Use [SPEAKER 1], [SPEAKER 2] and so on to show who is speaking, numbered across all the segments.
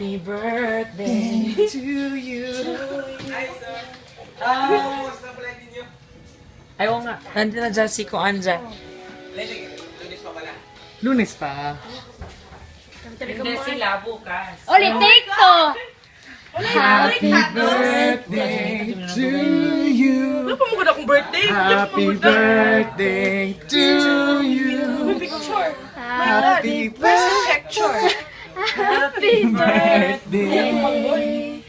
[SPEAKER 1] Happy birthday to you. Ay, oo nga. Nandito na dyan si Kuanja.
[SPEAKER 2] Lunes pa pala.
[SPEAKER 1] Lunes pa. Hindi sila bukas.
[SPEAKER 3] Ulit, take to!
[SPEAKER 1] Happy birthday to you.
[SPEAKER 4] Ano pa mo akong birthday?
[SPEAKER 1] Happy birthday to you.
[SPEAKER 4] Picture.
[SPEAKER 1] Happy
[SPEAKER 4] Picture.
[SPEAKER 1] Happy birthday.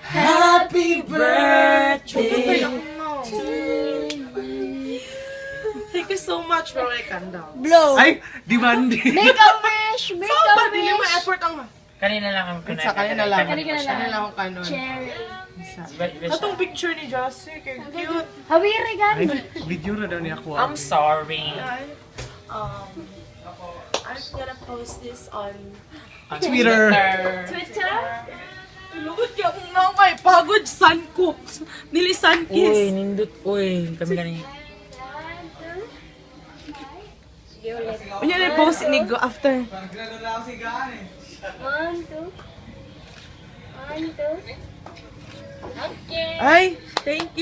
[SPEAKER 1] Happy birthday.
[SPEAKER 4] Thank you so much for my candle.
[SPEAKER 3] Blow.
[SPEAKER 1] Ay, demanding.
[SPEAKER 3] Make a wish! Make
[SPEAKER 4] So,
[SPEAKER 3] a
[SPEAKER 4] ba, dili mo
[SPEAKER 3] wish!
[SPEAKER 4] effort ang
[SPEAKER 1] Kanina lang ang
[SPEAKER 4] Sa kanina lang.
[SPEAKER 3] Kanina lang.
[SPEAKER 4] Kanina lang akong kanon.
[SPEAKER 3] Cherry.
[SPEAKER 4] Atong picture ni Josie, kay cute.
[SPEAKER 3] Hawiri gani.
[SPEAKER 1] Video na daw niya ako.
[SPEAKER 5] I'm sorry.
[SPEAKER 4] I'm gonna post this on
[SPEAKER 1] Twitter.
[SPEAKER 3] Twitter?
[SPEAKER 4] Lugod kaya kung naman pagod sun cooks. Nili sun
[SPEAKER 1] Uy,
[SPEAKER 4] kiss.
[SPEAKER 1] nindot. Uy, kami ganun.
[SPEAKER 4] Unya na post ni go after.
[SPEAKER 3] 1, 2. 1, 2. Okay.
[SPEAKER 4] Ay, thank you.